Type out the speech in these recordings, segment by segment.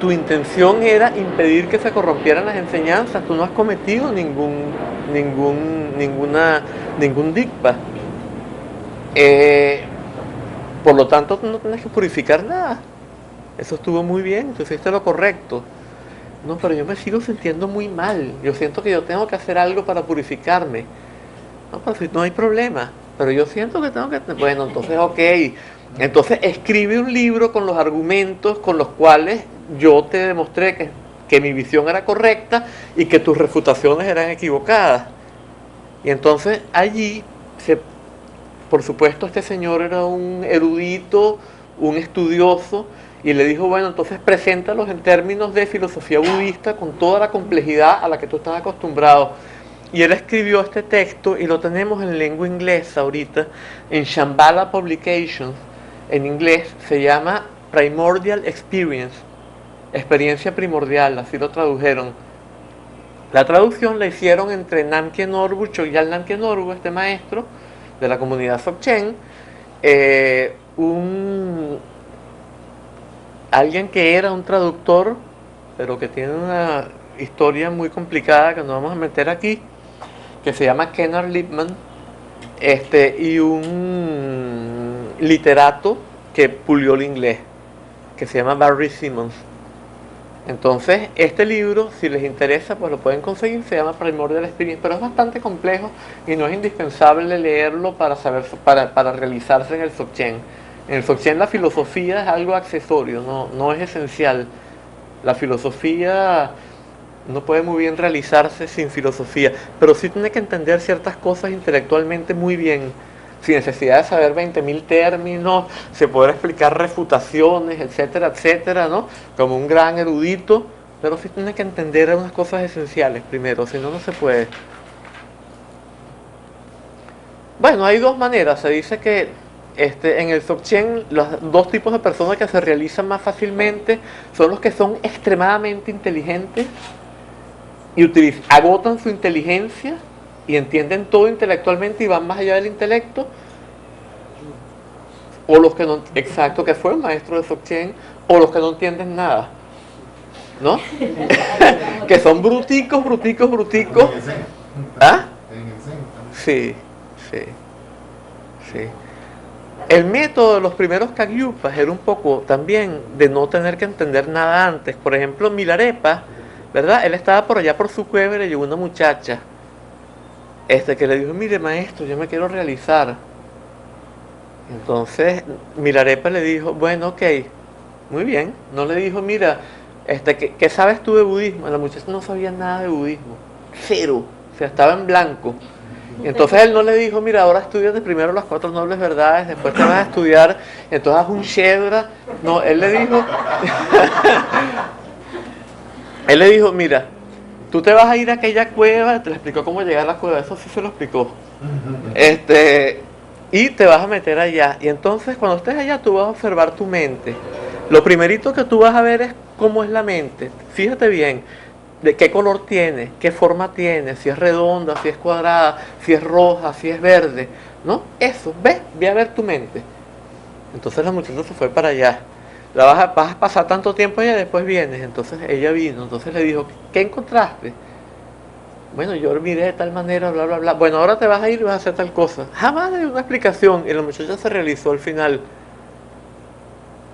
tu intención era impedir que se corrompieran las enseñanzas, tú no has cometido ningún dikpa. Por lo tanto, tú no tienes que purificar nada. Eso estuvo muy bien, tú hiciste lo correcto. No, pero yo me sigo sintiendo muy mal. Yo siento que yo tengo que hacer algo para purificarme. No, pero si no hay problema. Pero yo siento que tengo que... Bueno, entonces, ok. Entonces escribe un libro con los argumentos con los cuales yo te demostré que mi visión era correcta y que tus refutaciones eran equivocadas. Y entonces allí, por supuesto, este señor era un erudito, un estudioso, y le dijo, bueno, entonces preséntalos en términos de filosofía budista con toda la complejidad a la que tú estás acostumbrado. Y él escribió este texto y lo tenemos en lengua inglesa ahorita, en Shambhala Publications. En inglés se llama Primordial Experience, experiencia primordial, así lo tradujeron. La traducción la hicieron entre Namkyen Norbu, Chogyal Namkyen Norbu, este maestro de la comunidad Dzogchen, alguien que era un traductor, pero que tiene una historia muy complicada que no vamos a meter aquí, que se llama Kennard Lippmann, y un literato que pulió el inglés, que se llama Barry Simmons. Entonces, este libro, si les interesa, pues lo pueden conseguir, se llama Primordial Experience, pero es bastante complejo y no es indispensable leerlo para saber, para realizarse en el Dzogchen. En el Dzogchen la filosofía es algo accesorio, no es esencial. La filosofía no puede muy bien realizarse sin filosofía, pero sí tiene que entender ciertas cosas intelectualmente muy bien, sin necesidad de saber 20.000 términos, se puede explicar refutaciones, etcétera, etcétera, ¿no? Como un gran erudito, pero sí tiene que entender unas cosas esenciales primero, si no, no se puede. Bueno, hay dos maneras, se dice que en el Dzogchen los dos tipos de personas que se realizan más fácilmente son los que son extremadamente inteligentes y agotan su inteligencia y entienden todo intelectualmente y van más allá del intelecto, o los que no, exacto, que fue un maestro de Dzogchen, o los que no entienden nada, ¿no? Que son bruticos. ¿Ah? Sí, sí, sí. El método de los primeros Kagyupas era un poco también de no tener que entender nada antes. Por ejemplo, Milarepa, ¿verdad? Él estaba por allá por su cueva y le llegó una muchacha que le dijo, mire maestro, yo me quiero realizar. Entonces Milarepa le dijo, bueno, ok, muy bien. No le dijo, mira, ¿qué sabes tú de budismo? La muchacha no sabía nada de budismo, cero, o sea, estaba en blanco. Y entonces él no le dijo, mira, ahora estudias primero las 4 nobles verdades, después te vas a estudiar, entonces haz un Shedra. No, él le dijo, mira, tú te vas a ir a aquella cueva, te le explicó cómo llegar a la cueva, eso sí se lo explicó. Y te vas a meter allá. Y entonces cuando estés allá tú vas a observar tu mente. Lo primerito que tú vas a ver es cómo es la mente. Fíjate bien, de qué color tiene, qué forma tiene, si es redonda, si es cuadrada, si es roja, si es verde, ¿no? Eso, ve a ver tu mente. Entonces la muchacha se fue para allá. Vas a pasar tanto tiempo allá y después vienes. Entonces ella vino, entonces le dijo, ¿qué encontraste? Bueno, yo miré de tal manera, bla, bla, bla. Bueno, ahora te vas a ir y vas a hacer tal cosa. Jamás le dio una explicación y la muchacha se realizó al final.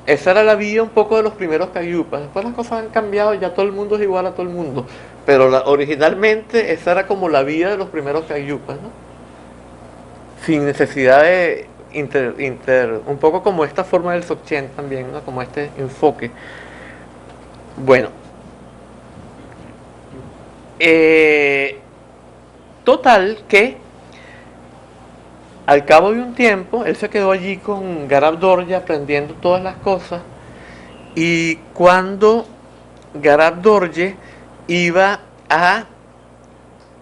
Esa era la vida un poco de los primeros Kagyupas. Después las cosas han cambiado, ya todo el mundo es igual a todo el mundo. Pero originalmente esa era como la vida de los primeros Kagyupas, ¿no? Sin necesidad de un poco como esta forma del Dzogchen también, ¿no? Como este enfoque. Bueno. Total que al cabo de un tiempo él se quedó allí con Garab Dorje aprendiendo todas las cosas, y cuando Garab Dorje iba a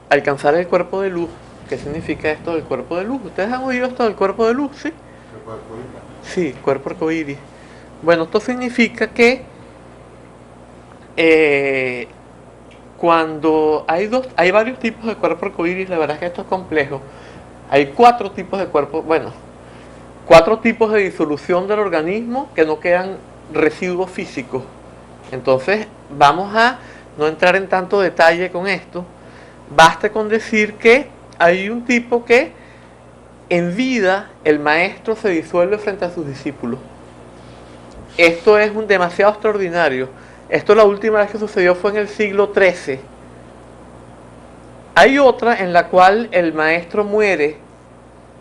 alcanzar el cuerpo de luz, ¿qué significa esto del cuerpo de luz? ¿Ustedes han oído esto del cuerpo de luz? ¿Sí? Sí, cuerpo arcoíris. Bueno, esto significa que cuando hay varios tipos de cuerpo arcoíris, la verdad es que esto es complejo. Hay 4 tipos de cuerpo, 4 tipos de disolución del organismo que no quedan residuos físicos. Entonces vamos a no entrar en tanto detalle con esto. Basta con decir que hay un tipo que en vida el maestro se disuelve frente a sus discípulos. Esto es demasiado extraordinario. Esto la última vez que sucedió fue en el siglo XIII. Hay otra en la cual el maestro muere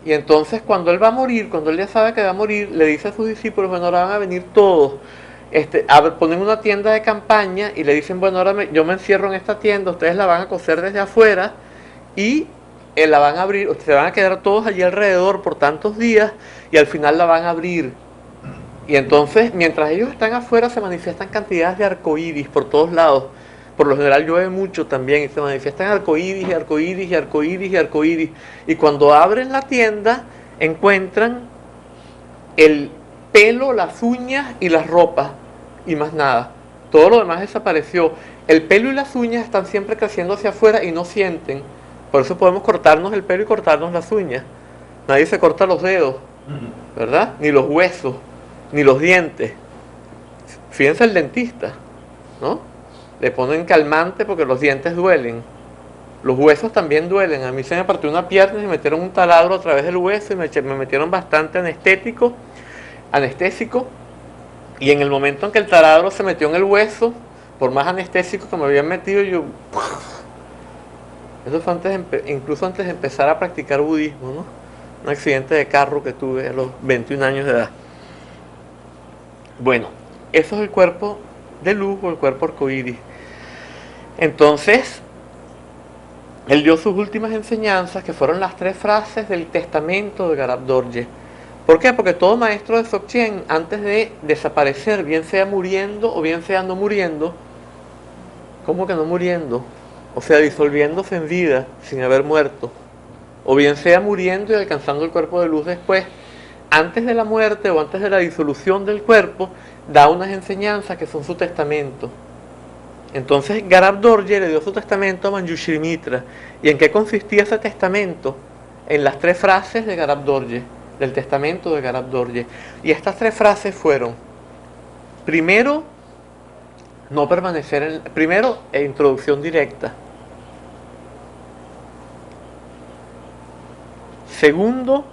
y entonces cuando él va a morir, cuando él ya sabe que va a morir, le dice a sus discípulos, bueno, ahora van a venir todos. Ponen una tienda de campaña y le dicen, bueno, ahora yo me encierro en esta tienda, ustedes la van a coser desde afuera y la van a abrir, se van a quedar todos allí alrededor por tantos días y al final la van a abrir. Y entonces, mientras ellos están afuera, se manifiestan cantidades de arcoíris por todos lados. Por lo general llueve mucho también y se manifiestan arcoíris y arcoíris y arcoíris y arcoíris. Y cuando abren la tienda, encuentran el pelo, las uñas y las ropas y más nada. Todo lo demás desapareció. El pelo y las uñas están siempre creciendo hacia afuera y no sienten. Por eso podemos cortarnos el pelo y cortarnos las uñas. Nadie se corta los dedos, ¿verdad? Ni los huesos, ni los dientes. Fíjense el dentista, ¿no? Le ponen calmante porque los dientes duelen. Los huesos también duelen. A mí se me partió una pierna y me metieron un taladro a través del hueso y me metieron bastante anestésico. Y en el momento en que el taladro se metió en el hueso, por más anestésico que me habían metido, yo... Eso fue incluso antes de empezar a practicar budismo, ¿no? Un accidente de carro que tuve a los 21 años de edad. Bueno, eso es el cuerpo de luz o el cuerpo arcoíris. Entonces, él dio sus últimas enseñanzas, que fueron las 3 frases del testamento de Garab Dorje. ¿Por qué? Porque todo maestro de Dzogchen, antes de desaparecer, bien sea muriendo o bien sea no muriendo, ¿cómo que no muriendo? O sea, disolviéndose en vida, sin haber muerto. O bien sea muriendo y alcanzando el cuerpo de luz después. Antes de la muerte o antes de la disolución del cuerpo, da unas enseñanzas que son su testamento. Entonces Garab Dorje le dio su testamento a Manjushri Mitra. ¿Y en qué consistía ese testamento? En las 3 frases de Garab Dorje, del testamento de Garab Dorje. Y estas 3 frases fueron: primero, no permanecer primero, introducción directa. Segundo,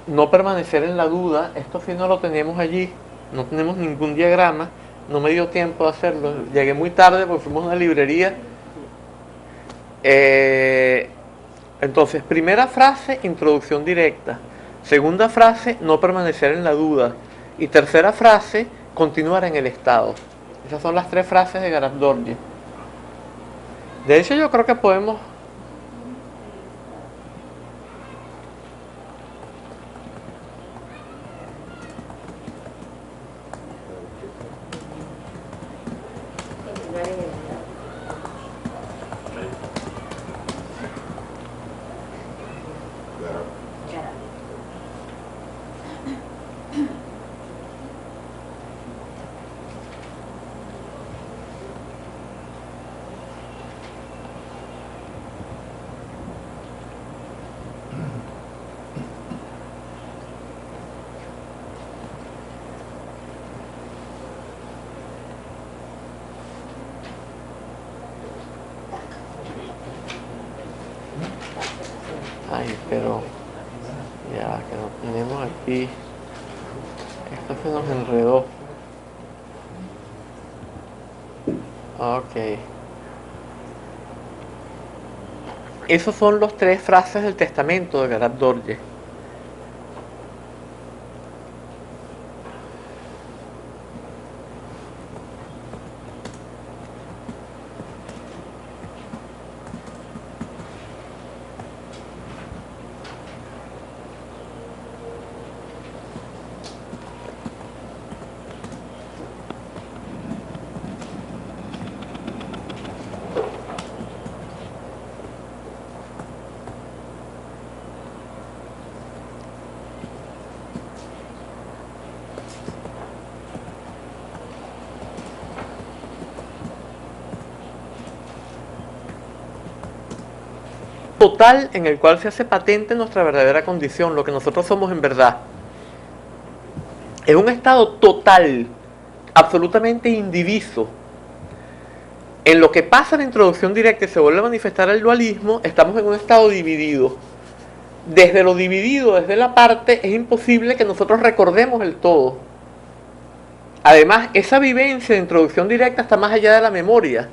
no permanecer en la duda. Esto sí no lo tenemos allí, no tenemos ningún diagrama, no me dio tiempo de hacerlo, llegué muy tarde porque fuimos a una librería. Entonces, primera frase, introducción directa. Segunda frase, no permanecer en la duda. Y tercera frase, continuar en el estado. Esas son las 3 frases de Garab Dorje. De hecho, yo creo que podemos... Ay, pero ya que no tenemos aquí. Esto se nos enredó. Ok. Esos son los 3 frases del testamento de Garab Dorje. Total en el cual se hace patente nuestra verdadera condición, lo que nosotros somos en verdad. Es un estado total, absolutamente indiviso, En lo que pasa en la introducción directa y se vuelve a manifestar el dualismo, estamos en un estado dividido. Desde lo dividido, desde la parte, es imposible que nosotros recordemos el todo. Además, esa vivencia de introducción directa está más allá de la memoria.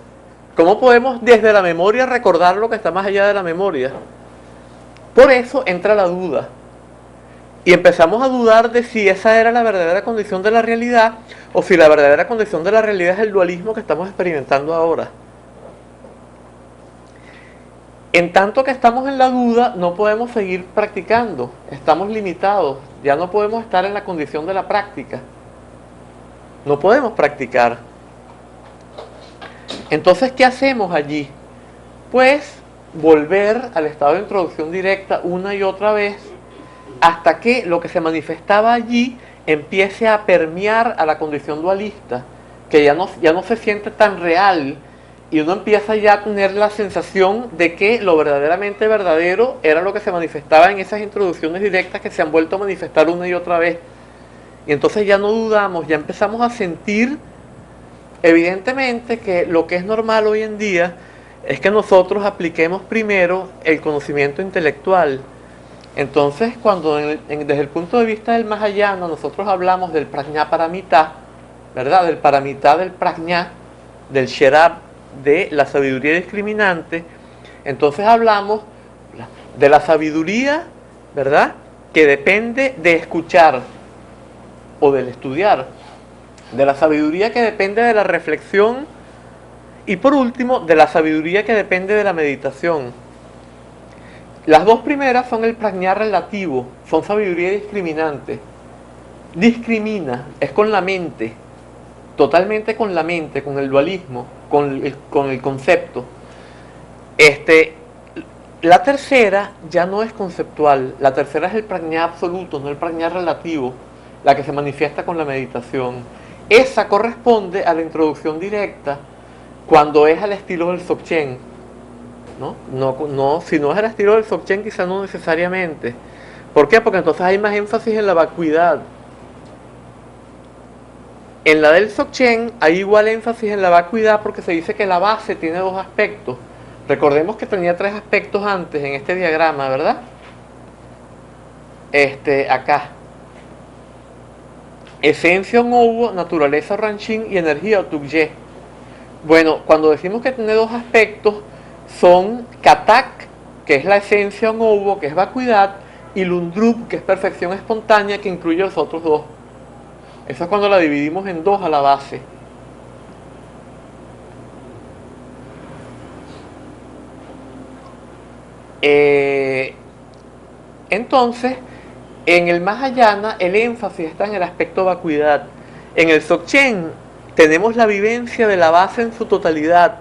¿Cómo podemos desde la memoria recordar lo que está más allá de la memoria? Por eso entra la duda. Y empezamos a dudar de si esa era la verdadera condición de la realidad o si la verdadera condición de la realidad es el dualismo que estamos experimentando ahora. En tanto que estamos en la duda, no podemos seguir practicando, estamos limitados, ya no podemos estar en la condición de la práctica. No podemos practicar. Entonces, ¿qué hacemos allí? Pues volver al estado de introducción directa una y otra vez hasta que lo que se manifestaba allí empiece a permear a la condición dualista, que ya no se siente tan real y uno empieza ya a tener la sensación de que lo verdaderamente verdadero era lo que se manifestaba en esas introducciones directas que se han vuelto a manifestar una y otra vez. Y entonces ya no dudamos, ya empezamos a sentir evidentemente que lo que es normal hoy en día es que nosotros apliquemos primero el conocimiento intelectual. Entonces, cuando desde el punto de vista del Mahayana nosotros hablamos del prajñā paramita, ¿verdad? Del paramita del prajñā, del sherab, de la sabiduría discriminante, entonces hablamos de la sabiduría, ¿verdad? Que depende de escuchar o del estudiar, de la sabiduría que depende de la reflexión y por último de la sabiduría que depende de la meditación. Las dos primeras son el prajñā relativo, son sabiduría discriminante. Discrimina, es con la mente, totalmente con la mente, con el dualismo, con el concepto. La tercera ya no es conceptual, la tercera es el prajñā absoluto, no el prajñā relativo, la que se manifiesta con la meditación. Esa corresponde a la introducción directa cuando es al estilo del Dzogchen. Si no es al estilo del Dzogchen, quizá no necesariamente. ¿Por qué? Porque entonces hay más énfasis en la vacuidad. En la del Dzogchen hay igual énfasis en la vacuidad porque se dice que la base tiene dos aspectos. Recordemos que tenía tres aspectos antes en este diagrama, ¿verdad? Acá. Esencia Obo, naturaleza Ranchin y energía Tukye. Bueno, cuando decimos que tiene dos aspectos, son Katak, que es la esencia Obo, que es vacuidad, y Lundrup, que es perfección espontánea, que incluye los otros dos. Eso es cuando la dividimos en dos a la base. Entonces, en el Mahayana el énfasis está en el aspecto vacuidad. En el Dzogchen tenemos la vivencia de la base en su totalidad.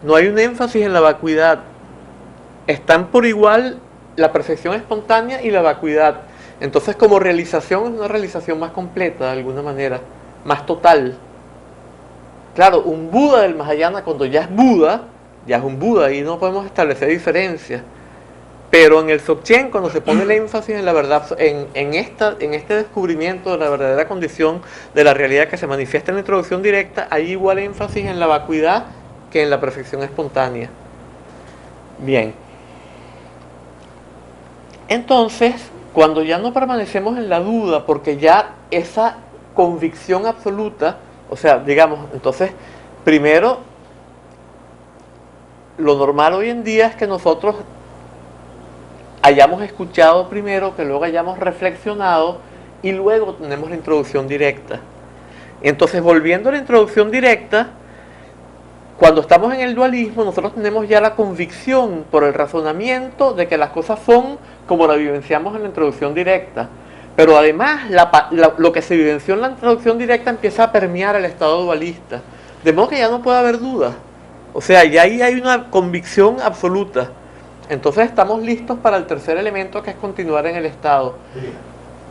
No hay un énfasis en la vacuidad. Están por igual la perfección espontánea y la vacuidad. Entonces, como realización, es una realización más completa de alguna manera, más total. Claro, un Buda del Mahayana, cuando ya es Buda, ya es un Buda y no podemos establecer diferencias. Pero en el Dzogchen, cuando se pone el énfasis en la verdad, en este descubrimiento de la verdadera condición de la realidad que se manifiesta en la introducción directa, hay igual énfasis en la vacuidad que en la perfección espontánea. Bien. Entonces, cuando ya no permanecemos en la duda, porque ya esa convicción absoluta, o sea, digamos, entonces, primero, lo normal hoy en día es que nosotros hayamos escuchado primero, que luego hayamos reflexionado y luego tenemos la introducción directa. Entonces, volviendo a la introducción directa, cuando estamos en el dualismo, nosotros tenemos ya la convicción por el razonamiento de que las cosas son como la vivenciamos en la introducción directa. Pero además, lo que se vivenció en la introducción directa empieza a permear el estado dualista. De modo que ya no puede haber duda. O sea, ya ahí hay una convicción absoluta. Entonces estamos listos para el tercer elemento, que es continuar en el estado.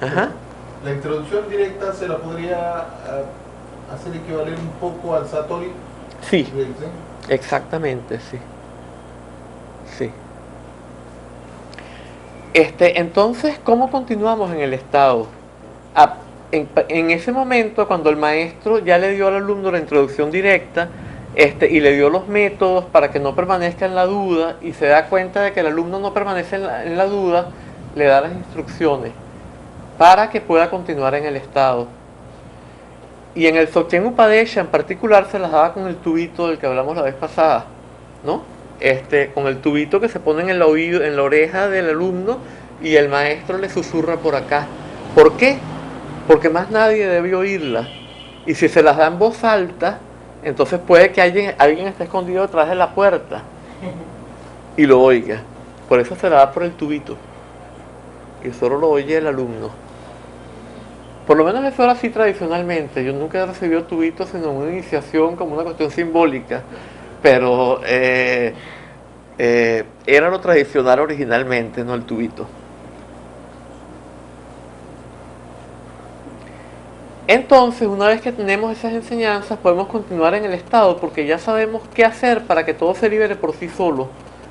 Ajá. La introducción directa se la podría hacer equivaler un poco al Satori. Sí, exactamente, sí. Sí. Entonces, ¿cómo continuamos en el estado? En ese momento, cuando el maestro ya le dio al alumno la introducción directa, y le dio los métodos para que no permanezca en la duda, y se da cuenta de que el alumno no permanece en la duda, le da las instrucciones para que pueda continuar en el estado. Y en el Dzogchen Upadesha en particular se las daba con el tubito del que hablamos la vez pasada, ¿no? Con el tubito que se pone en el oído, en la oreja del alumno, y el maestro le susurra por acá. ¿Por qué? Porque más nadie debe oírla. Y si se las da en voz alta, entonces puede que alguien esté escondido detrás de la puerta y lo oiga. Por eso se la da por el tubito. Y solo lo oye el alumno. Por lo menos eso era así tradicionalmente. Yo nunca he recibido tubitos sino una iniciación como una cuestión simbólica. Pero era lo tradicional originalmente, no el tubito. Entonces, una vez que tenemos esas enseñanzas, podemos continuar en el estado, porque ya sabemos qué hacer para que todo se libere por sí solo.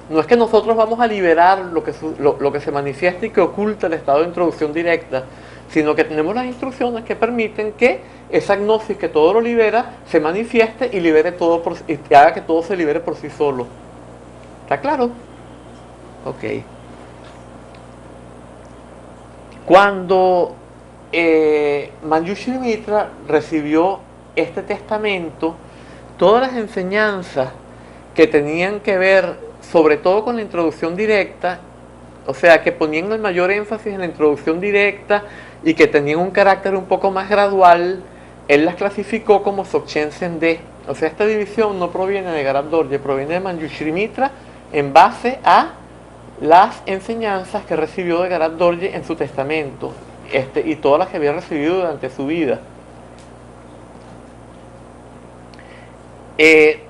No es que nosotros vamos a liberar lo que se manifiesta y que oculta el estado de introducción directa, sino que tenemos las instrucciones que permiten que esa gnosis que todo lo libera se manifieste y libere todo y haga que todo se libere por sí solo. ¿Está claro? Ok. Cuando Manjushri Mitra recibió este testamento, todas las enseñanzas que tenían que ver sobre todo con la introducción directa, o sea, que ponían el mayor énfasis en la introducción directa y que tenían un carácter un poco más gradual, él las clasificó como Dzogchen Sendé. O sea, esta división no proviene de Garab Dorje, proviene de Manjushri Mitra en base a las enseñanzas que recibió de Garab Dorje en su testamento, y todas las que había recibido durante su vida.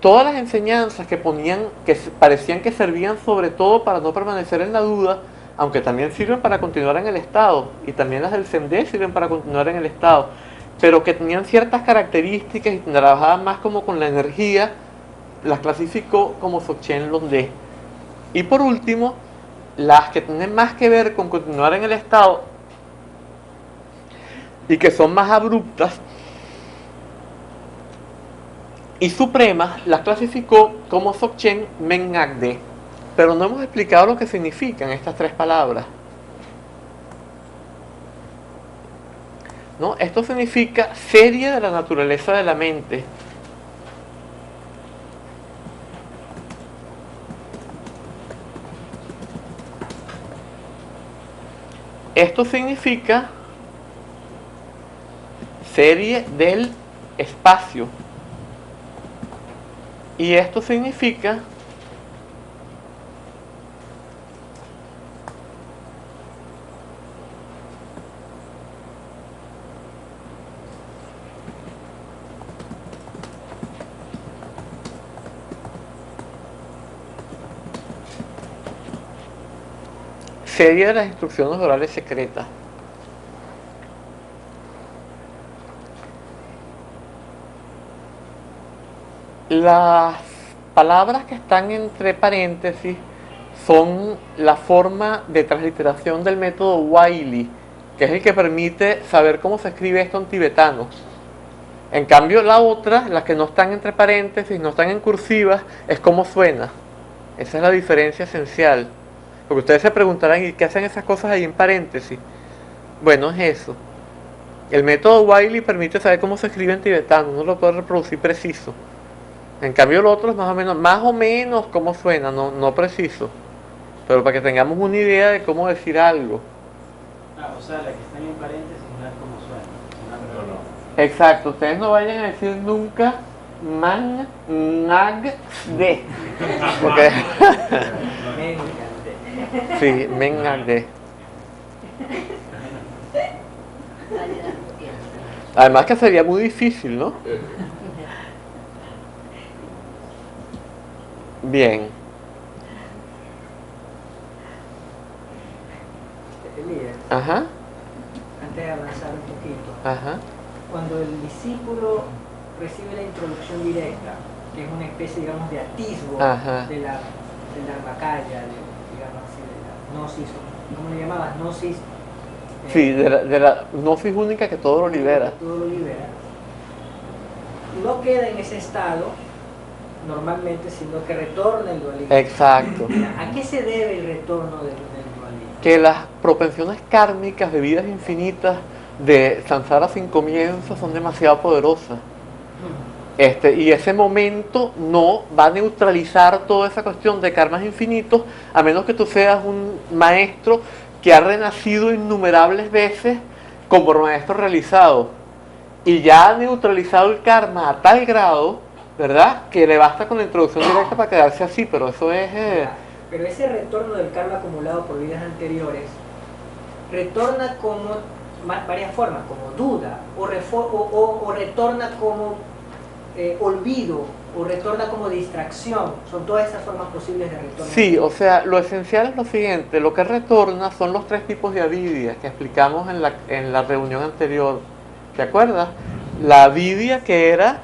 Todas las enseñanzas que parecían que servían sobre todo para no permanecer en la duda, aunque también sirven para continuar en el estado, y también las del Sendé sirven para continuar en el estado, pero que tenían ciertas características y trabajaban más como con la energía, las clasificó como Dzogchen Londé. Y por último, las que tienen más que ver con continuar en el estado y que son más abruptas y supremas, las clasificó como Dzogchen Mengagde. Pero no hemos explicado lo que significan estas tres palabras, ¿no? Esto significa serie de la naturaleza de la mente. Esto significa serie del espacio. Y esto significa serie de las instrucciones orales secretas. Las palabras que están entre paréntesis son la forma de transliteración del método Wiley, que es el que permite saber cómo se escribe esto en tibetano. En cambio, la otra, las que no están entre paréntesis, no están en cursivas, es cómo suena. Esa es la diferencia esencial. Porque ustedes se preguntarán, ¿y qué hacen esas cosas ahí en paréntesis? Bueno, es eso. El método Wiley permite saber cómo se escribe en tibetano, uno lo puede reproducir preciso. En cambio el otro es más o menos cómo suena, no preciso. Pero para que tengamos una idea de cómo decir algo. O sea, la que está en paréntesis no es como suena. No. Exacto, ustedes no vayan a decir nunca man, nag, de. Porque sí, men, nag, de. Además que sería muy difícil, ¿no? Bien. Elías, Ajá. antes de avanzar un poquito, Ajá. cuando el discípulo recibe la introducción directa, que es una especie, digamos, de atisbo Ajá. de la Dharmakaya, digamos así, de la gnosis, ¿cómo le llamabas? Gnosis. Sí, de la gnosis única que todo lo libera. Todo lo libera. No queda en ese estado normalmente, sino que retorna el dualismo. Exacto. ¿A qué se debe el retorno del dualismo? Que las propensiones kármicas de vidas infinitas de samsara sin comienzo son demasiado poderosas. Y ese momento no va a neutralizar toda esa cuestión de karmas infinitos, a menos que tú seas un maestro que ha renacido innumerables veces como maestro realizado y ya ha neutralizado el karma a tal grado, ¿verdad?, que le basta con la introducción directa para quedarse así, pero eso es... Pero ese retorno del karma acumulado por vidas anteriores retorna como varias formas, como duda, o retorna como olvido, o retorna como distracción. Son todas esas formas posibles de retorno. Sí, o sea, lo esencial es lo siguiente: lo que retorna son los 3 tipos de avidia que explicamos en la reunión anterior. ¿Te acuerdas? La avidia, que era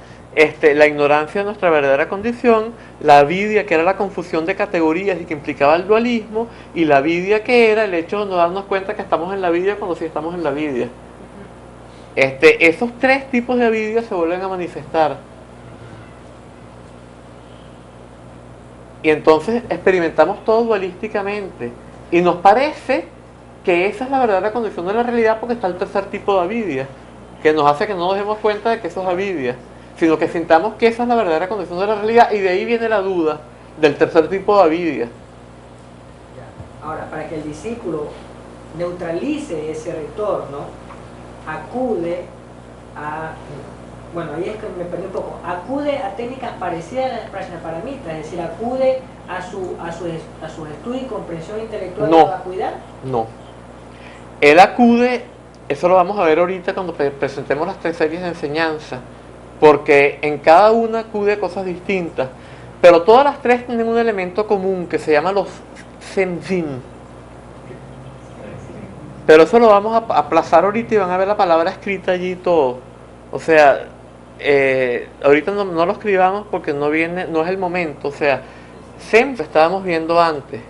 la ignorancia de nuestra verdadera condición; la avidia, que era la confusión de categorías y que implicaba el dualismo; y la avidia, que era el hecho de no darnos cuenta que estamos en la avidia cuando sí estamos en la avidia. Esos 3 tipos de avidia se vuelven a manifestar. Y entonces experimentamos todo dualísticamente. Y nos parece que esa es la verdadera condición de la realidad, porque está el 3er tipo de avidia, que nos hace que no nos demos cuenta de que eso es avidia, sino que sintamos que esa es la verdadera condición de la realidad, y de ahí viene la duda del 3er tipo de avidia. Ahora, para que el discípulo neutralice ese retorno, acude a... Bueno, ahí es que me perdí un poco. Acude a técnicas parecidas a las prajnaparamitas, es decir, acude a su estudio y comprensión intelectual No. para cuidar. No. Él acude, eso lo vamos a ver ahorita cuando presentemos las 3 series de enseñanza, porque en cada una acude a cosas distintas, pero todas las 3 tienen un elemento común que se llama los Senzin. Pero eso lo vamos a aplazar ahorita y van a ver la palabra escrita allí y todo. O sea, ahorita no lo escribamos porque no es el momento. O sea, Sem lo estábamos viendo antes.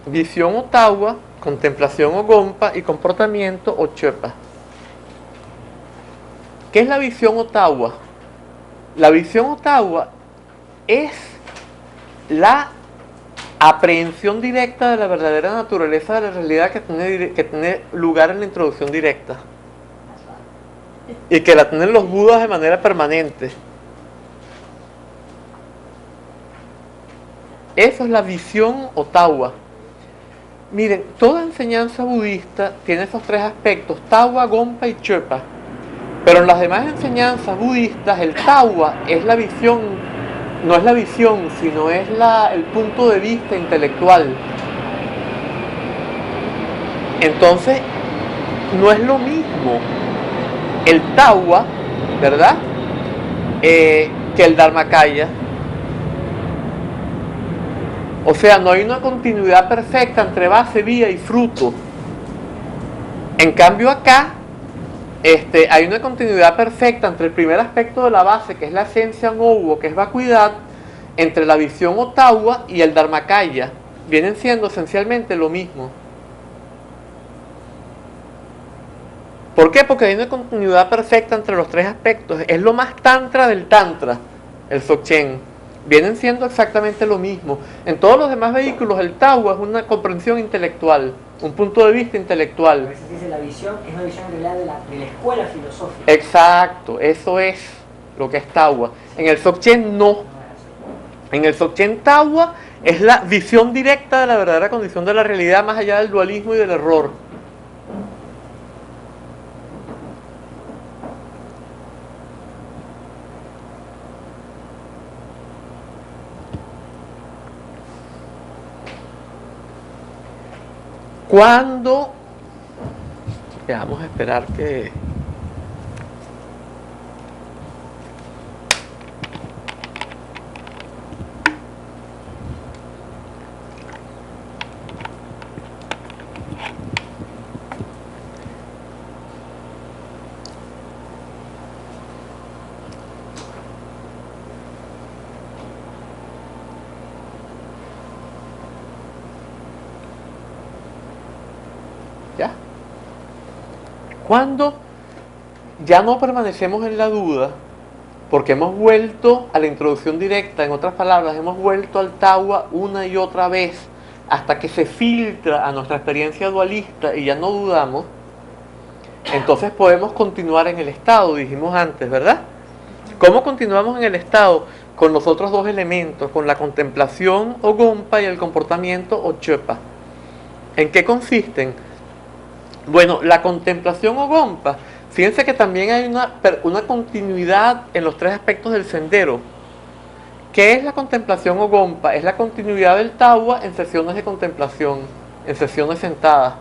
Visión o tawa, contemplación o gompa, y comportamiento o chepa. ¿Qué es la visión o tawa? La visión o tawa es la aprehensión directa de la verdadera naturaleza de la realidad que tiene lugar en la introducción directa, y que la tienen los budas de manera permanente. Eso es la visión o tawa. Miren, toda enseñanza budista tiene esos 3 aspectos: tawa, gompa y chepa. Pero en las demás enseñanzas budistas, el tawa es la visión, no es la visión, sino es el punto de vista intelectual. Entonces, no es lo mismo el tawa, ¿verdad?, que el dharmakaya. O sea, no hay una continuidad perfecta entre base, vía y fruto. En cambio acá, hay una continuidad perfecta entre el primer aspecto de la base, que es la esencia no, que es vacuidad, entre la visión o tawa y el dharmakaya. Vienen siendo esencialmente lo mismo. ¿Por qué? Porque hay una continuidad perfecta entre los 3 aspectos. Es lo más tantra del tantra, el Dzogchen. Vienen siendo exactamente lo mismo. En todos los demás vehículos, el tawa es una comprensión intelectual, un punto de vista intelectual. A veces dice la visión, es una visión en realidad de la escuela filosófica. Exacto, eso es lo que es tawa. En el Dzogchen no. En el Dzogchen tawa es la visión directa de la verdadera condición de la realidad, más allá del dualismo y del error. Cuando, vamos a esperar que... ¿Ya? Cuando ya no permanecemos en la duda porque hemos vuelto a la introducción directa, en otras palabras, hemos vuelto al tawa una y otra vez hasta que se filtra a nuestra experiencia dualista y ya no dudamos. Entonces podemos continuar en el estado, dijimos antes, ¿verdad? ¿Cómo continuamos en el estado? Con los otros dos elementos, con la contemplación o gompa y el comportamiento o chepa. ¿En qué consisten? Bueno, la contemplación o gompa, fíjense que también hay una continuidad en los tres aspectos del sendero. ¿Qué es la contemplación o gompa? Es la continuidad del tawa en sesiones de contemplación, en sesiones sentadas,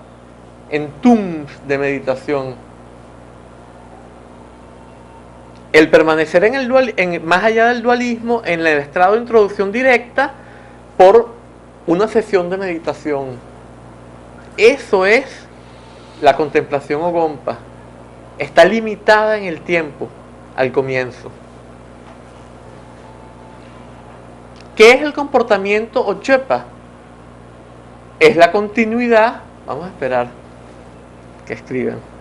en tums de meditación. El permanecer en el más allá del dualismo, en el estrado de introducción directa, por una sesión de meditación. Eso es la contemplación o gompa. Está limitada en el tiempo, al comienzo. ¿Qué es el comportamiento o chepa? Es la continuidad. Vamos a esperar que escriban.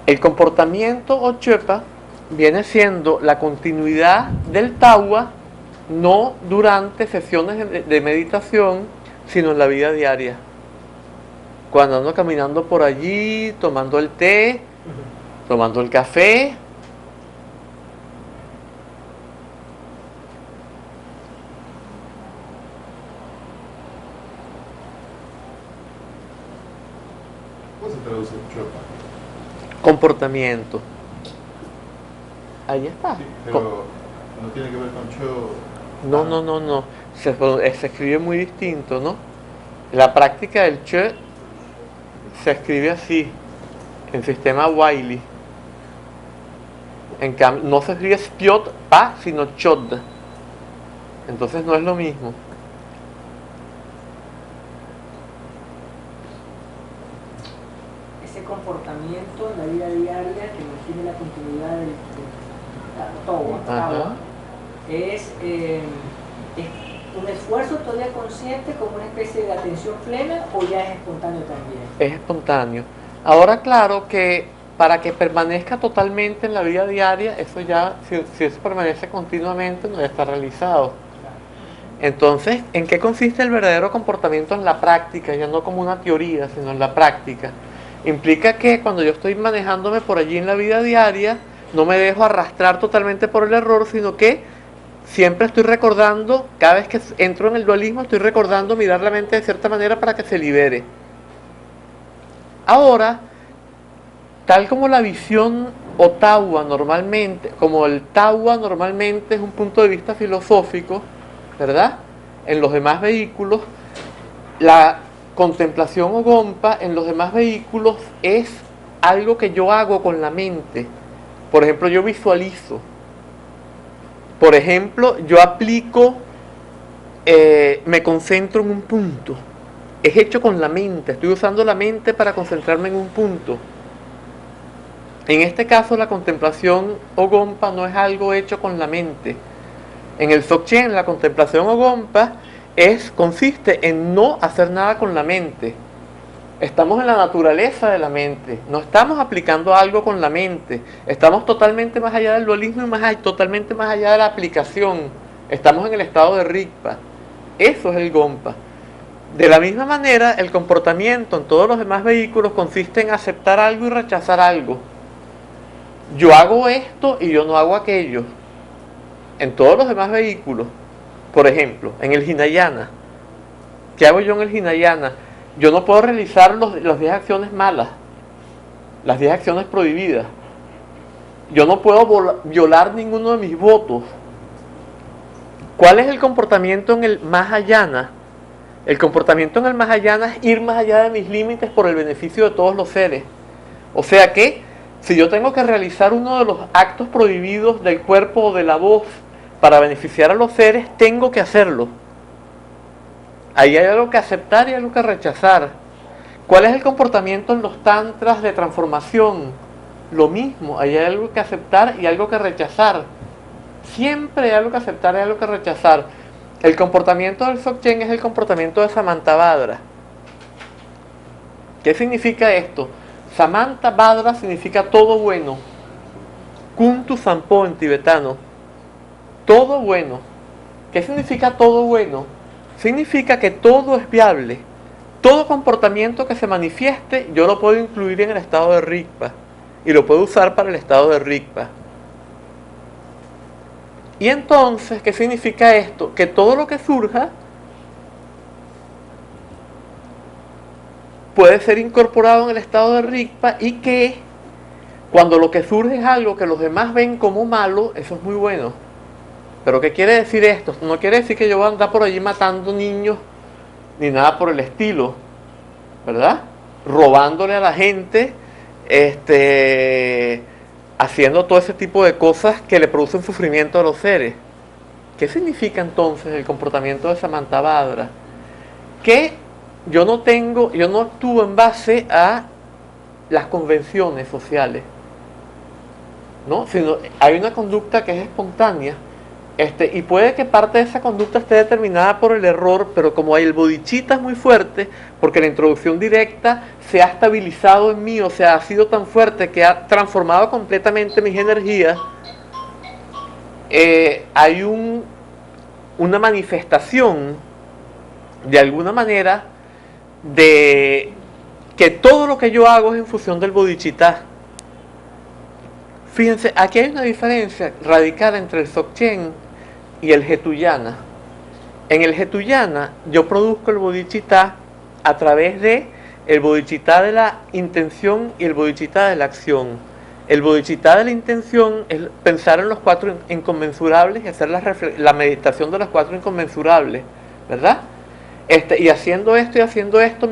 El comportamiento o chepa viene siendo la continuidad del tawa, no durante sesiones de meditación, sino en la vida diaria. Cuando ando caminando por allí, tomando el té, tomando el café. ¿Cómo se traduce chopa? Comportamiento. Ahí está. Sí, pero no tiene que ver con cho. No. Se escribe muy distinto, ¿no? La práctica del che se escribe así, en sistema Wiley. En cambio, no se escribe spiot pa, sino chod. Entonces no es lo mismo. Ese comportamiento en la vida diaria que mantiene la continuidad del tawa, es un esfuerzo todavía consciente como una especie de atención plena, o ya es espontáneo también. Es espontáneo. Ahora, claro que para que permanezca totalmente en la vida diaria, eso ya, si eso permanece continuamente, no ya está realizado. Entonces, ¿en qué consiste el verdadero comportamiento en la práctica? Ya no como una teoría, sino en la práctica. Implica que cuando yo estoy manejándome por allí en la vida diaria, no me dejo arrastrar totalmente por el error, sino que siempre estoy recordando, cada vez que entro en el dualismo, estoy recordando mirar la mente de cierta manera para que se libere. Ahora, tal como la visión o tawa normalmente, como el tawa normalmente es un punto de vista filosófico, ¿verdad? En los demás vehículos, la contemplación o gompa en los demás vehículos es algo que yo hago con la mente. Por ejemplo, yo visualizo. Por ejemplo, yo aplico, me concentro en un punto. Es hecho con la mente, estoy usando la mente para concentrarme en un punto. En este caso, la contemplación o gompa no es algo hecho con la mente. En el Dzogchen, la contemplación o gompa consiste en no hacer nada con la mente. Estamos en la naturaleza de la mente, no estamos aplicando algo con la mente, estamos totalmente más allá del dualismo y totalmente más allá de la aplicación. Estamos en el estado de Rigpa. Eso es el gompa. De la misma manera, el comportamiento en todos los demás vehículos consiste en aceptar algo y rechazar algo. Yo hago esto y yo no hago aquello. En todos los demás vehículos. Por ejemplo, en el Hinayana. ¿Qué hago yo en el Hinayana? Yo no puedo realizar las 10 acciones malas, las 10 acciones prohibidas. Yo no puedo violar ninguno de mis votos. ¿Cuál es el comportamiento en el Mahayana? El comportamiento en el Mahayana es ir más allá de mis límites por el beneficio de todos los seres. O sea que Si yo tengo que realizar uno de los actos prohibidos del cuerpo o de la voz para beneficiar a los seres, tengo que hacerlo. Ahí hay algo que aceptar y algo que rechazar. ¿Cuál es el comportamiento en los tantras de transformación? Lo mismo, ahí hay algo que aceptar y algo que rechazar. Siempre hay algo que aceptar y algo que rechazar. El comportamiento del Dzogchen es el comportamiento de Samantabhadra. ¿Qué significa esto? Samantabhadra significa todo bueno. Kuntu Sampo en tibetano. Todo bueno. ¿Qué significa todo bueno? Significa que todo es viable. Todo comportamiento que se manifieste, yo lo puedo incluir en el estado de Rigpa. Y lo puedo usar para el estado de Rigpa. Y entonces, ¿qué significa esto? Que todo lo que surja puede ser incorporado en el estado de Rigpa y que cuando lo que surge es algo que los demás ven como malo, eso es muy bueno. ¿Pero qué quiere decir esto? No quiere decir que yo voy a andar por allí matando niños ni nada por el estilo, ¿verdad? Robándole a la gente, haciendo todo ese tipo de cosas que le producen sufrimiento a los seres. ¿Qué significa entonces el comportamiento de Samantabhadra? Que yo no actúo en base a las convenciones sociales, ¿no? Sino hay una conducta que es espontánea, y puede que parte de esa conducta esté determinada por el error, pero como el bodhicitta es muy fuerte, porque la introducción directa se ha estabilizado en mí, o sea, ha sido tan fuerte que ha transformado completamente mis energías, hay una manifestación, de alguna manera, de que todo lo que yo hago es en función del bodhicitta. Fíjense, aquí hay una diferencia radical entre el Dzogchen y el Hetuyana. En el Hetuyana yo produzco el bodhicitta a través de el bodhicitta de la intención y el bodhicitta de la acción. El bodhicitta de la intención es pensar en los 4 inconmensurables y hacer la meditación de los 4 inconmensurables, ¿verdad? Y haciendo esto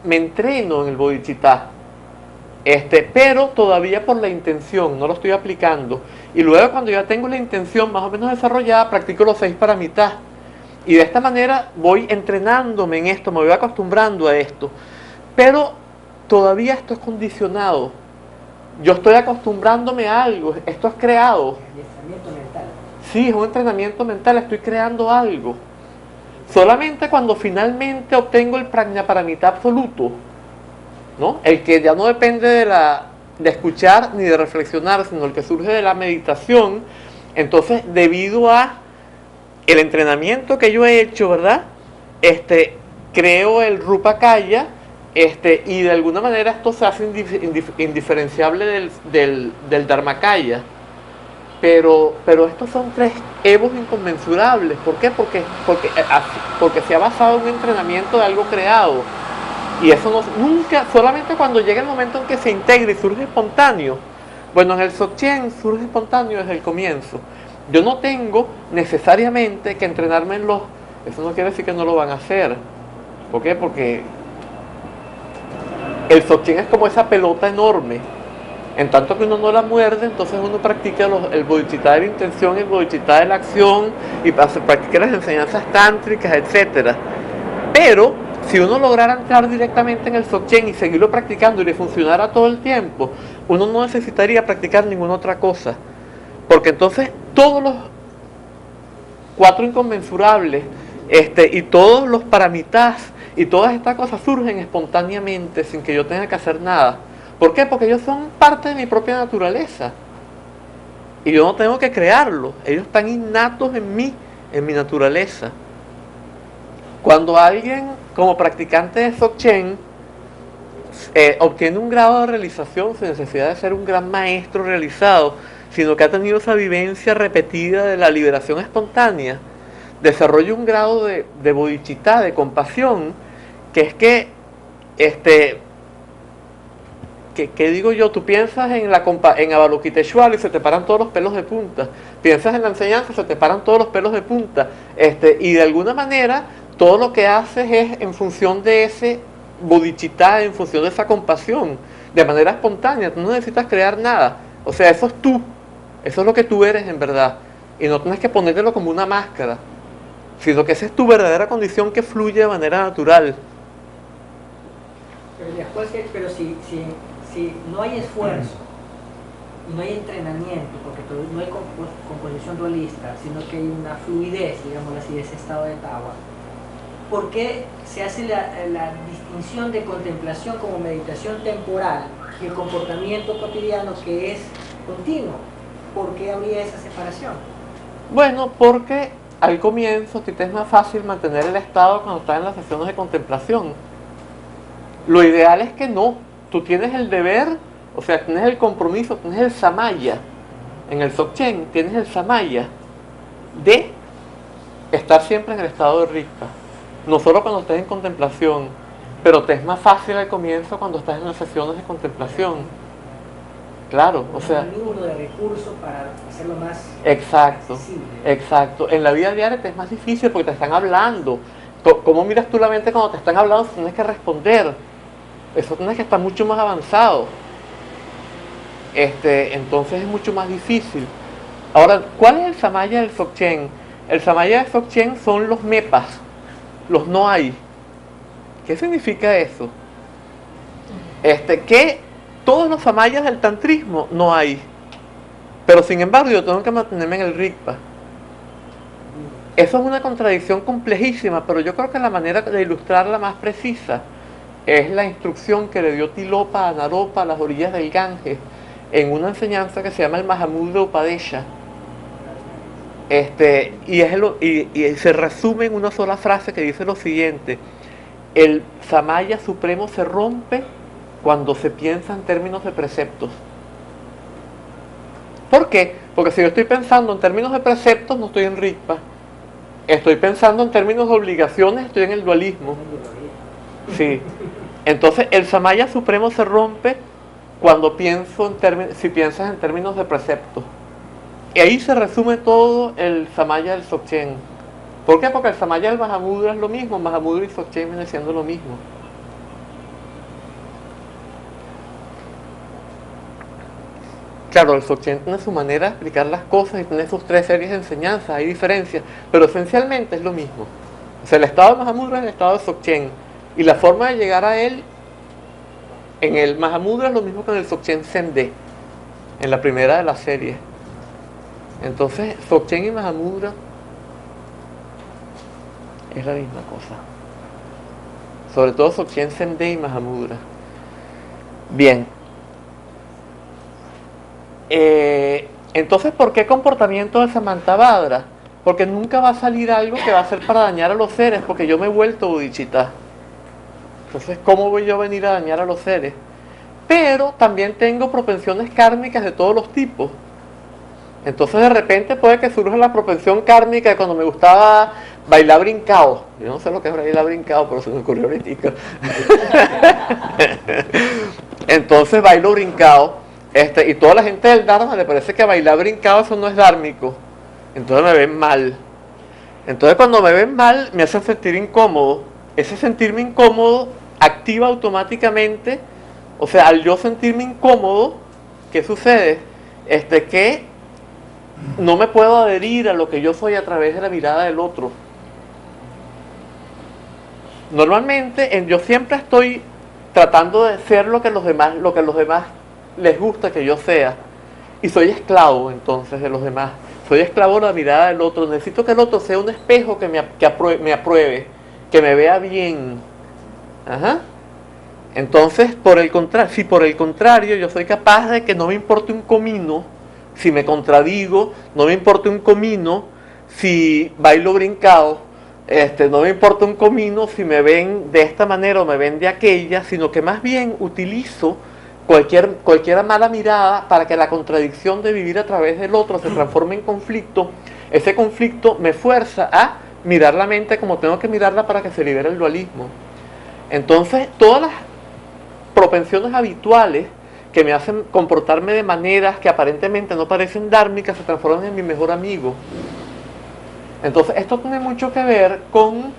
me entreno en el bodhicitta. Pero todavía por la intención, no lo estoy aplicando. Y luego cuando ya tengo la intención más o menos desarrollada, practico los 6 paramitas. Y de esta manera voy entrenándome en esto, me voy acostumbrando a esto. Pero todavía esto es condicionado. Yo estoy acostumbrándome a algo, esto es creado. Entrenamiento mental. Sí, es un entrenamiento mental, estoy creando algo. Solamente cuando finalmente obtengo el prajnaparamita absoluto, ¿no? El que ya no depende de escuchar ni de reflexionar, sino el que surge de la meditación. Entonces, debido a el entrenamiento que yo he hecho, ¿verdad? Creo el Rupakaya, y de alguna manera esto se hace indiferenciable del Dharmakaya. Pero estos son 3 evos inconmensurables. ¿Por qué? Porque se ha basado en un entrenamiento de algo creado. Y eso nunca, solamente cuando llega el momento en que se integra y surge espontáneo. Bueno, en el Dzogchen surge espontáneo desde el comienzo. Yo no tengo necesariamente que entrenarme en los... Eso no quiere decir que no lo van a hacer. ¿Por qué? Porque el Dzogchen es como esa pelota enorme. En tanto que uno no la muerde, entonces uno practica el bodhicitta de la intención, el bodhicitta de la acción, y practica las enseñanzas tántricas, etc. Pero si uno lograra entrar directamente en el Dzogchen y seguirlo practicando y le funcionara todo el tiempo, uno no necesitaría practicar ninguna otra cosa. Porque entonces todos los 4 inconmensurables, y todos los paramitas y todas estas cosas surgen espontáneamente sin que yo tenga que hacer nada. ¿Por qué? Porque ellos son parte de mi propia naturaleza. Y yo no tengo que crearlos. Ellos están innatos en mí, en mi naturaleza. Cuando alguien, como practicante de Dzogchen, obtiene un grado de realización sin necesidad de ser un gran maestro realizado, sino que ha tenido esa vivencia repetida de la liberación espontánea, desarrolla un grado de bodhicitta, de compasión, que es que, ¿qué digo yo? Tú piensas en Avalokiteshvara y se te paran todos los pelos de punta. Piensas en la enseñanza, se te paran todos los pelos de punta. Y de alguna manera, todo lo que haces es en función de ese bodhicitta, en función de esa compasión. de manera espontánea, tú no necesitas crear nada. O sea, eso es tú, eso es lo que tú eres en verdad. Y no tienes que ponértelo como una máscara, sino que esa es tu verdadera condición que fluye de manera natural. Pero después, si no hay esfuerzo y no hay entrenamiento, porque no hay composición dualista, sino que hay una fluidez, digamos así, de ese estado de Tawa, ¿por qué se hace la distinción de contemplación como meditación temporal y el comportamiento cotidiano que es continuo? ¿Por qué habría esa separación? Bueno, porque al comienzo a ti te es más fácil mantener el estado cuando estás en las sesiones de contemplación. Lo ideal es que no. Tú tienes el deber, o sea, tienes el compromiso, tienes el samaya. En el Dzogchen tienes el samaya de estar siempre en el estado de rikpa. No solo cuando estés en contemplación, pero te es más fácil al comienzo cuando estás en las sesiones de contemplación. Claro, o sea... Un número de recursos para hacerlo más Exacto, accesible. exacto. En la vida diaria te es más difícil porque te están hablando. ¿Cómo miras tú la mente cuando te están hablando? Tienes que responder. Eso tienes que estar mucho más avanzado. Entonces es mucho más difícil. Ahora, ¿cuál es el samaya del Dzogchen? El samaya del Dzogchen son los mepas, los no hay. ¿Qué significa eso? Que todos los samayas del tantrismo no hay. Pero sin embargo yo tengo que mantenerme en el rikpa. Eso es una contradicción complejísima, pero yo creo que la manera de ilustrarla más precisa es la instrucción que le dio Tilopa a Naropa a las orillas del Ganges en una enseñanza que se llama el Mahamudra Upadesha. Y se resume en una sola frase que dice lo siguiente: el samaya supremo se rompe cuando se piensa en términos de preceptos. ¿Por qué? Porque si yo estoy pensando en términos de preceptos, no estoy en rikpa. Estoy pensando en términos de obligaciones, estoy en el dualismo. Sí. Entonces, el samaya supremo se rompe cuando si piensas en términos de preceptos. Y ahí se resume todo el samaya del Dzogchen. ¿Por qué? Porque el samaya del Mahamudra es lo mismo. Mahamudra y Dzogchen vienen siendo lo mismo. Claro, el Dzogchen tiene su manera de explicar las cosas y tiene sus 3 series de enseñanzas, hay diferencias, pero esencialmente es lo mismo. O sea, el estado de Mahamudra es el estado de Dzogchen, y la forma de llegar a él en el Mahamudra es lo mismo que en el Dzogchen Zende, en la primera de las series. Entonces, Dzogchen y Mahamudra es la misma cosa. Sobre todo Dzogchen Zende y Mahamudra. Bien. Entonces, ¿por qué comportamiento de Samantabhadra? Porque nunca va a salir algo que va a ser para dañar a los seres, porque yo me he vuelto bodhicitta. Entonces, ¿cómo voy yo a venir a dañar a los seres? Pero también tengo propensiones kármicas de todos los tipos. Entonces, de repente puede que surja la propensión kármica de cuando me gustaba bailar brincado. Yo no sé lo que es bailar brincado, pero se me ocurrió ahorita. Entonces, bailo brincado. Y toda la gente del Dharma le parece que bailar brincado eso no es dármico. Entonces me ven mal. Entonces cuando me ven mal me hacen sentir incómodo. Ese sentirme incómodo activa automáticamente. O sea, al yo sentirme incómodo, ¿qué sucede? Que no me puedo adherir a lo que yo soy a través de la mirada del otro. Normalmente yo siempre estoy tratando de ser lo que los demás les gusta que yo sea, y soy esclavo entonces de los demás, soy esclavo de la mirada del otro. Necesito que el otro sea un espejo que me apruebe, que me vea bien. Ajá. Entonces, si por el contrario yo soy capaz de que no me importe un comino si me contradigo, no me importa un comino si bailo brincado, no me importa un comino si me ven de esta manera o me ven de aquella, sino que más bien utilizo cualquier mala mirada para que la contradicción de vivir a través del otro se transforme en conflicto. Ese conflicto me fuerza a mirar la mente como tengo que mirarla para que se libere el dualismo. Entonces, todas las propensiones habituales que me hacen comportarme de maneras que aparentemente no parecen dármicas se transforman en mi mejor amigo. Entonces, esto tiene mucho que ver con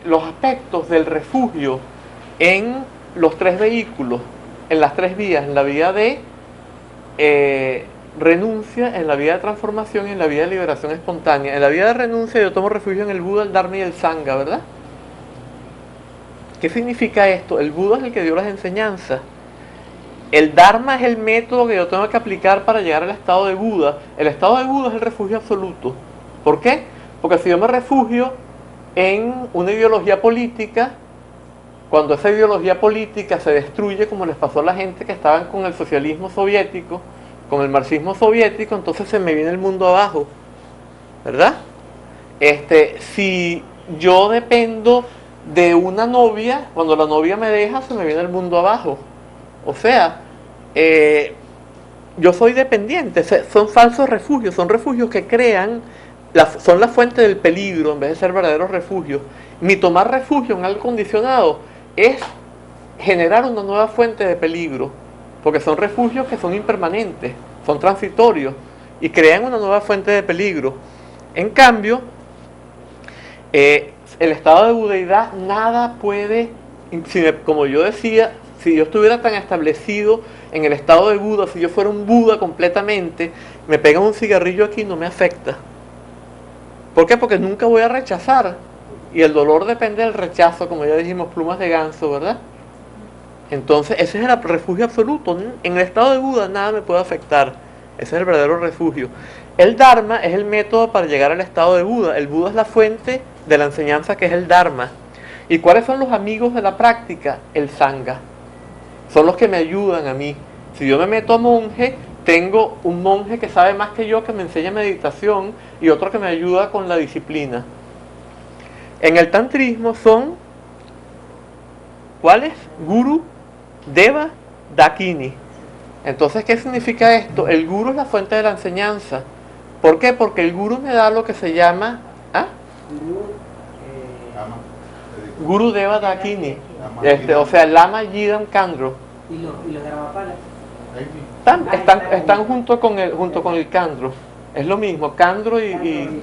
los aspectos del refugio en los tres vehículos, en las tres vías, en la vía de renuncia, en la vía de transformación y en la vía de liberación espontánea. En la vía de renuncia yo tomo refugio en el Buda, el Dharma y el Sangha, ¿verdad? ¿Qué significa esto? El Buda es el que dio las enseñanzas. El Dharma es el método que yo tengo que aplicar para llegar al estado de Buda. El estado de Buda es el refugio absoluto. ¿Por qué? Porque si yo me refugio en una ideología política, cuando esa ideología política se destruye, como les pasó a la gente que estaban con el socialismo soviético, con el marxismo soviético, entonces se me viene el mundo abajo, ¿verdad? Si yo dependo de una novia, cuando la novia me deja, se me viene el mundo abajo. O sea, yo soy dependiente, son falsos refugios, son refugios que crean, son la fuente del peligro en vez de ser verdaderos refugios. Mi tomar refugio en algo condicionado es generar una nueva fuente de peligro, porque son refugios que son impermanentes, son transitorios y crean una nueva fuente de peligro. En cambio, el estado de budeidad nada puede, como yo decía, si yo estuviera tan establecido en el estado de Buda, si yo fuera un Buda completamente, me pegan un cigarrillo aquí y no me afecta. ¿Por qué? Porque nunca voy a rechazar. Y el dolor depende del rechazo, como ya dijimos, plumas de ganso, ¿verdad? Entonces, ese es el refugio absoluto. En el estado de Buda nada me puede afectar. Ese es el verdadero refugio. El Dharma es el método para llegar al estado de Buda. El Buda es la fuente de la enseñanza que es el Dharma. ¿Y cuáles son los amigos de la práctica? El Sangha. Son los que me ayudan a mí. Si yo me meto a monje, tengo un monje que sabe más que yo, que me enseña meditación, y otro que me ayuda con la disciplina. En el tantrismo son, ¿cuáles? Guru, Deva, Dakini. Entonces, ¿qué significa esto? El guru es la fuente de la enseñanza. ¿Por qué? Porque el guru me da lo que se llama Guru Deva Dakini. O sea, Lama Yidam Kandro. ¿Y los Dharmapalas? Están junto con el Kandro. Es lo mismo, Kandro y